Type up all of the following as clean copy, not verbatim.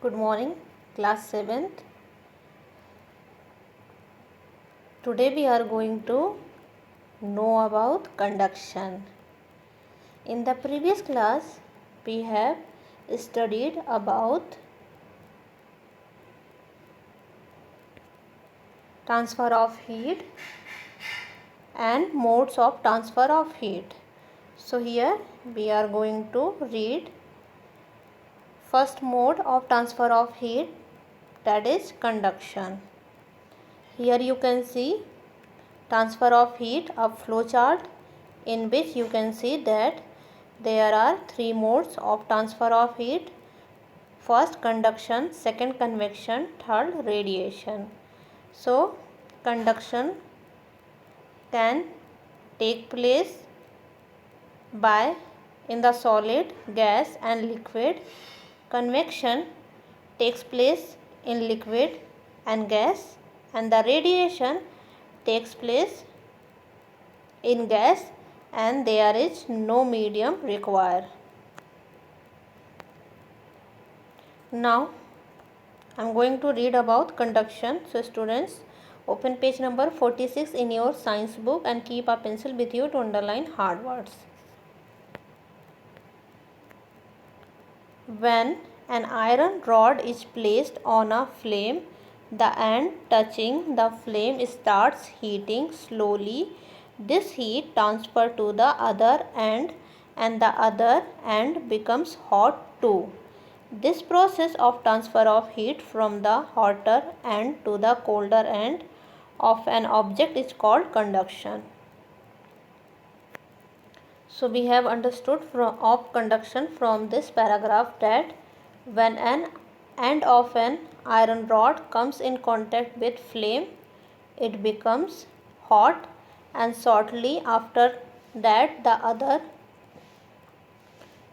Good morning, class 7th. Today we are going to know about conduction. In the previous class, we have studied about transfer of heat and modes of transfer of heat. So here we are going to read first mode of transfer of heat, that is conduction. Here you can see transfer of heat, a flow chart in which you can see that there are three modes of transfer of heat. First conduction, second convection, third radiation. So conduction can take place by in the solid, gas and liquid. Convection takes place in liquid and gas, and the radiation takes place in gas and there is no medium required. Now I am going to read about conduction. So students, open page number 46 in your science book and keep a pencil with you to underline hard words. When an iron rod is placed on a flame, the end touching the flame starts heating slowly. This heat transfers to the other end and the other end becomes hot too. This process of transfer of heat from the hotter end to the colder end of an object is called conduction. So we have understood of conduction from this paragraph that when an end of an iron rod comes in contact with flame, it becomes hot, and shortly after that the other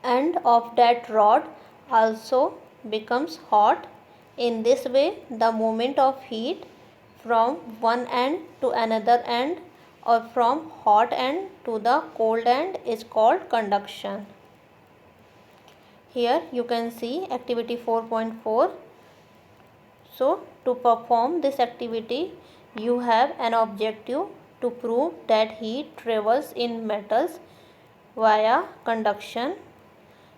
end of that rod also becomes hot. In this way, the movement of heat from one end to another end or from hot end to the cold end is called conduction. Here you can see activity 4.4. So to perform this activity, you have an objective to prove that heat travels in metals via conduction.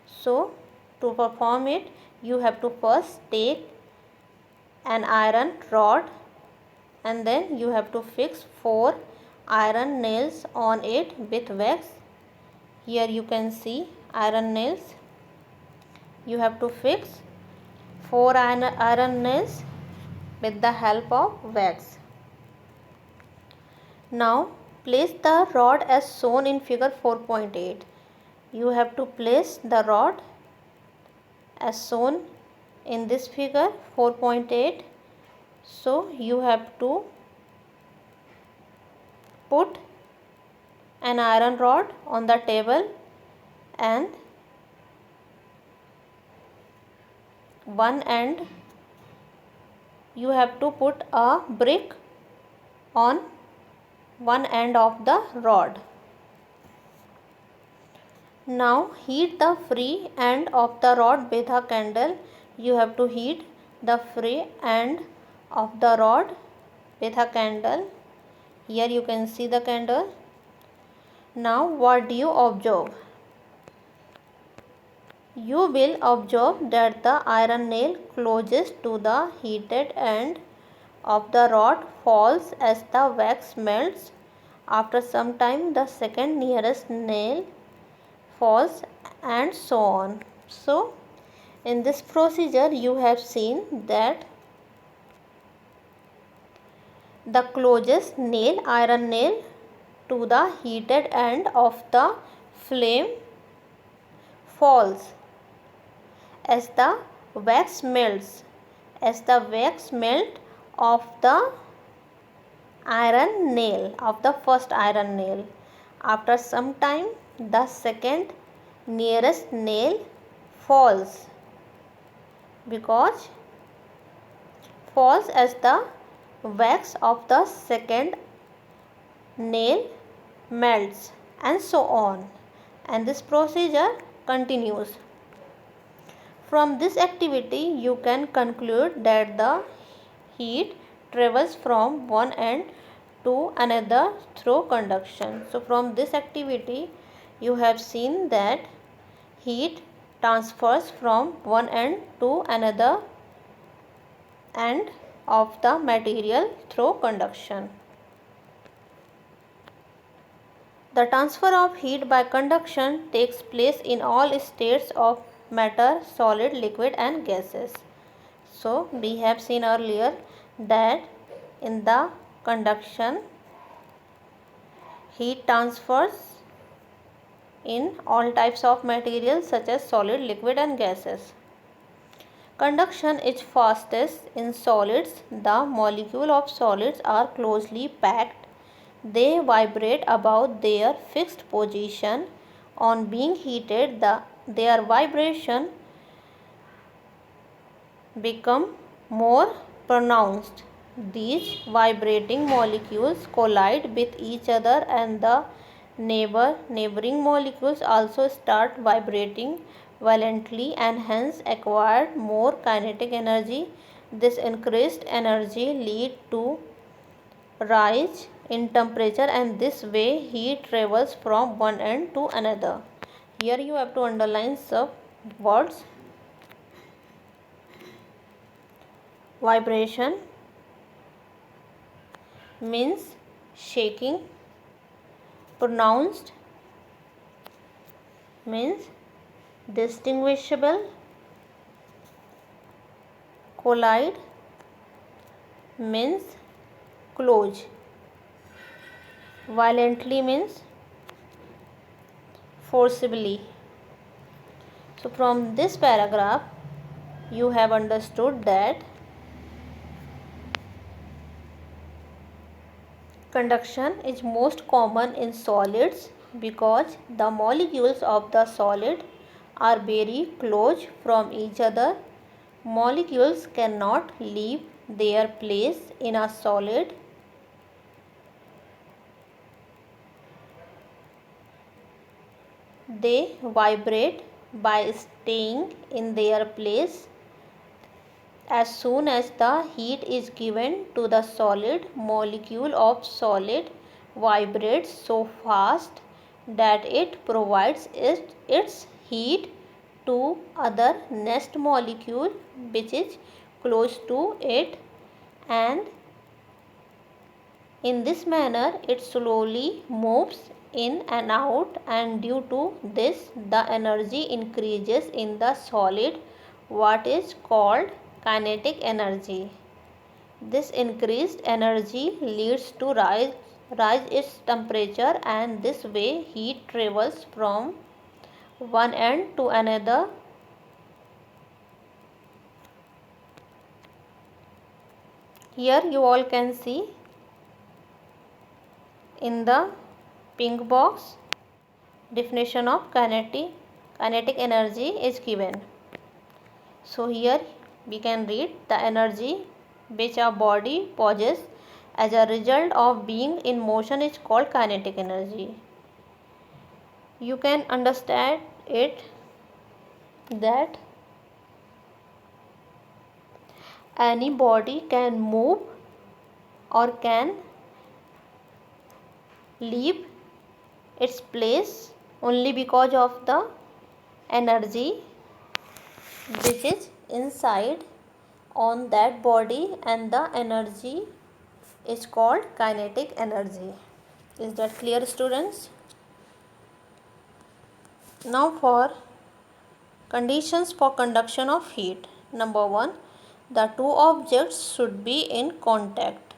So to perform it, you have to first take an iron rod and then you have to fix 4 iron nails on it with wax. Here you can see iron nails. You have to fix 4 iron nails with the help of wax. Now place the rod as shown in figure 4.8. You have to place the rod as shown in this figure 4.8. So you have to put an iron rod on the table and one end you have to put a brick on one end of the rod. Now heat the free end of the rod with a candle. You have to heat the free end of the rod with a candle. Here you can see the candle. Now what do you observe? You will observe that the iron nail closest to the heated end of the rod falls as the wax melts. After some time, the second nearest nail falls and so on. So in this procedure you have seen that the closest nail, iron nail, to the heated end of the flame falls as the wax melts. As the wax melt of the iron nail, of the first iron nail, after some time the second nearest nail falls, because falls as the wax of the second nail melts, and so on, and this procedure continues. From this activity, you can conclude that the heat travels from one end to another through conduction. So from this activity, you have seen that heat transfers from one end to another end of the material through conduction. The transfer of heat by conduction takes place in all states of matter, solid, liquid and gases. So we have seen earlier that in the conduction, heat transfers in all types of materials such as solid, liquid and gases. Conduction is fastest in solids. The molecules of solids are closely packed. They vibrate about their fixed position. On being heated, their vibration become more pronounced. These vibrating molecules collide with each other and the neighboring molecules also start vibrating violently and hence acquire more kinetic energy. This increased energy leads to rise in temperature and this way heat travels from one end to another. Here you have to underline some words. Vibration means shaking. Pronounced means distinguishable. Collide means close. Violently means forcibly. So from this paragraph you have understood that conduction is most common in solids because the molecules of the solid are very close from each other. Molecules cannot leave their place in a solid. They vibrate by staying in their place. As soon as the heat is given to the solid, molecule of solid vibrates so fast that it provides its heat to other next molecule which is close to it, and in this manner it slowly moves in and out, and due to this the energy increases in the solid, what is called kinetic energy. This increased energy leads to rise its temperature and this way heat travels from one end to another. Here you all can see in the pink box definition of kinetic energy is given. So here we can read the energy which a body possesses as a result of being in motion is called kinetic energy. You can understand it that any body can move or can leave its place only because of the energy which is inside on that body, and the energy is called kinetic energy. Is that clear, students? Now for conditions for conduction of heat. Number 1, the two objects should be in contact.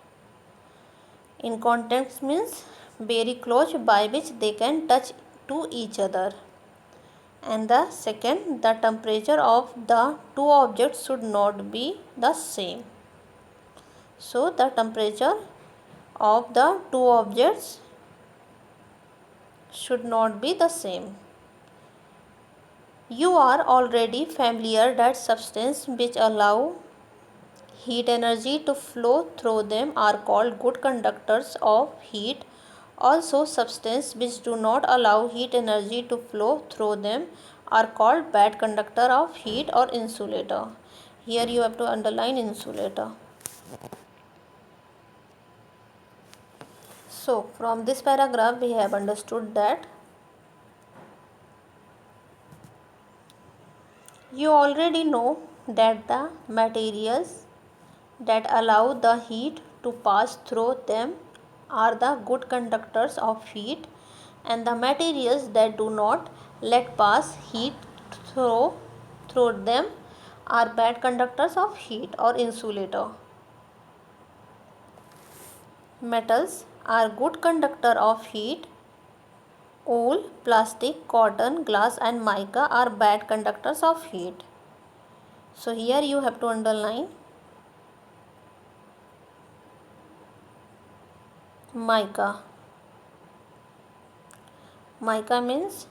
In contact means very close by which they can touch to each other. And the second, the temperature of the two objects should not be the same. So the temperature of the two objects should not be the same. You are already familiar that substances which allow heat energy to flow through them are called good conductors of heat. Also, substances which do not allow heat energy to flow through them are called bad conductor of heat or insulator. Here you have to underline insulator. So from this paragraph we have understood that you already know that the materials that allow the heat to pass through them are the good conductors of heat, and the materials that do not let pass heat through them are bad conductors of heat or insulator. Metals are good conductor of heat. Wool, plastic, cotton, glass and mica are bad conductors of heat. So here you have to underline mica. Mica means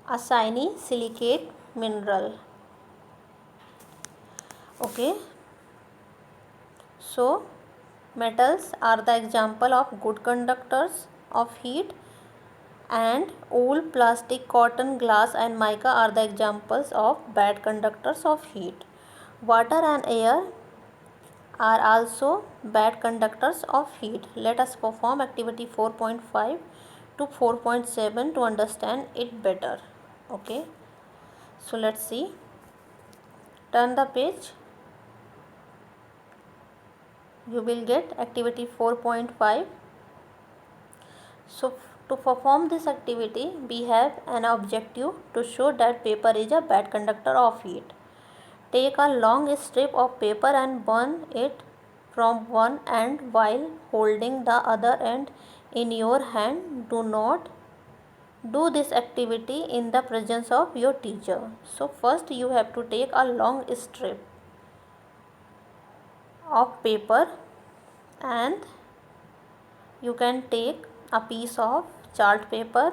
a shiny silicate mineral. Okay. So metals are the example of good conductors of heat, and wool, plastic, cotton, glass and mica are the examples of bad conductors of heat. Water and air are also bad conductors of heat. Let us perform activity 4.5 to 4.7 to understand it better. Okay. So let's see. Turn the page. You will get activity 4.5. So to perform this activity, we have an objective to show that paper is a bad conductor of heat. Take a long strip of paper and burn it from one end while holding the other end in your hand. Do not do this activity in the presence of your teacher. So first you have to take a long strip of paper, and you can take a piece of chart paper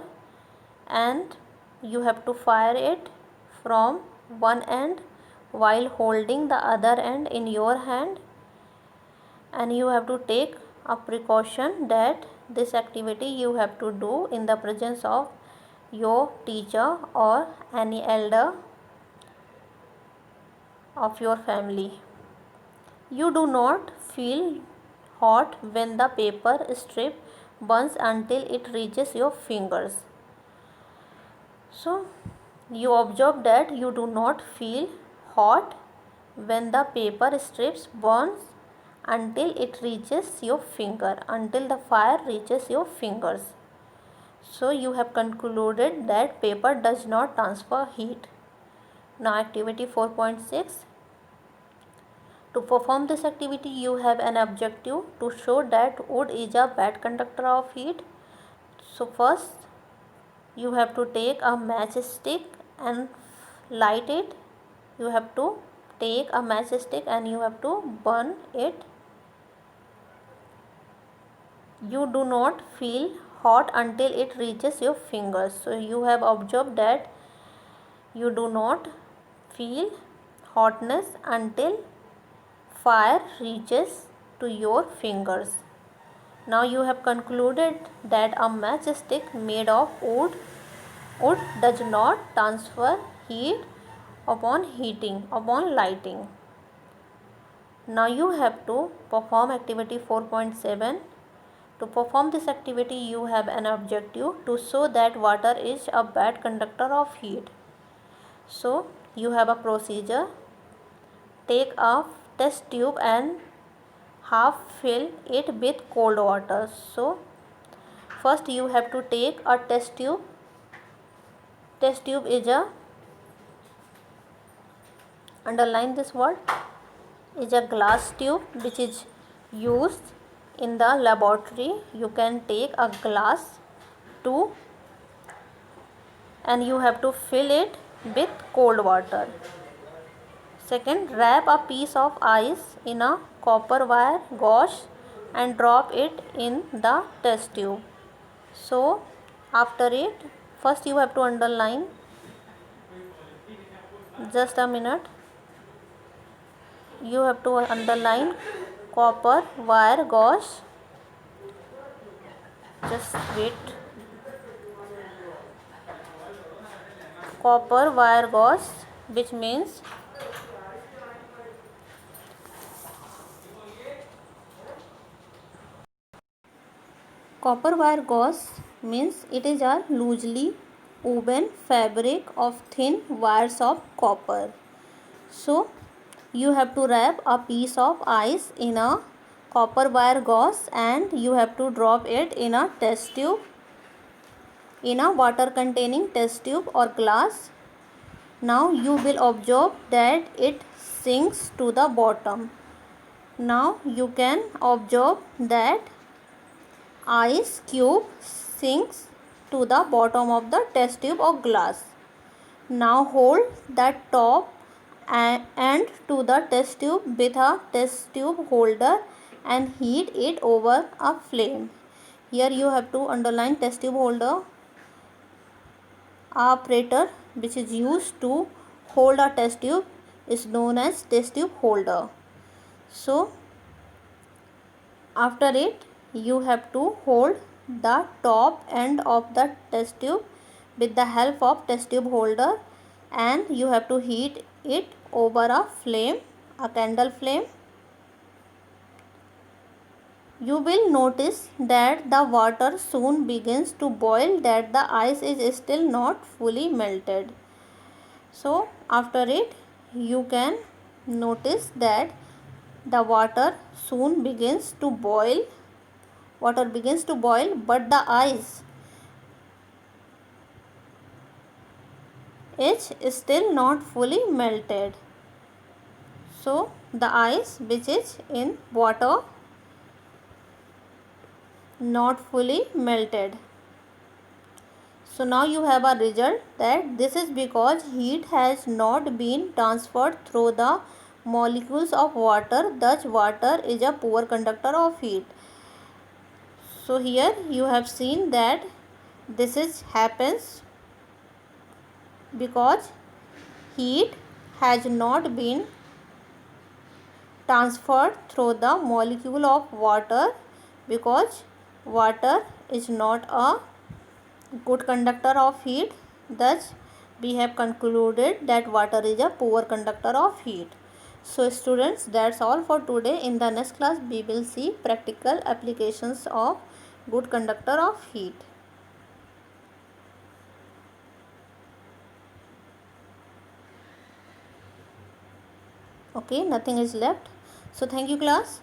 and you have to fire it from one end while holding the other end in your hand, and you have to take a precaution that this activity you have to do in the presence of your teacher or any elder of your family. You do not feel hot when the paper strip burns until it reaches your fingers. So you observe that you do not feel hot when the paper strips burns until it reaches your finger, until the fire reaches your fingers. So you have concluded that paper does not transfer heat. Now activity 4.6. To perform this activity, you have an objective to show that wood is a bad conductor of heat. So first you have to take a matchstick and light it. You have to take a matchstick and you have to burn it. You do not feel hot until it reaches your fingers. So you have observed that you do not feel hotness until fire reaches to your fingers. Now you have concluded that a matchstick made of wood does not transfer heat upon lighting. Now you have to perform activity 4.7. To perform this activity, you have an objective to show that water is a bad conductor of heat. So you have a procedure. Take a test tube and half fill it with cold water. So first you have to take a test tube. Test tube is a, underline this word, is a glass tube which is used in the laboratory. You can take a glass tube and you have to fill it with cold water. Second, wrap a piece of ice in a copper wire gauze and drop it in the test tube. So after it, first you have to underline, just a minute, you have to underline copper wire gauze. Just wait. copper wire gauze, which means copper wire gauze means it is a loosely woven fabric of thin wires of copper. So you have to wrap a piece of ice in a copper wire gauze and you have to drop it in a test tube, in a water containing test tube or glass. Now you will observe that it sinks to the bottom. Now you can observe that ice cube sinks to the bottom of the test tube or glass. Now hold the top end to the test tube with a test tube holder and heat it over a flame. Here you have to underline test tube holder. Apparatus which is used to hold a test tube is known as test tube holder. So after it you have to hold the top end of the test tube with the help of test tube holder and you have to heat it over a flame, a candle flame. You will notice that the water soon begins to boil, that the ice is still not fully melted. So after it you can notice that the water soon begins to boil. Water begins to boil, but the ice is still not fully melted. So the ice which is in water not fully melted. So now you have a result that this is because heat has not been transferred through the molecules of water, thus water is a poor conductor of heat. So here you have seen that this is happens because heat has not been transferred through the molecule of water, because water is not a good conductor of heat. Thus we have concluded that water is a poor conductor of heat. So students, that's all for today. In the next class we will see practical applications of good conductor of heat. Okay, nothing is left. So thank you class.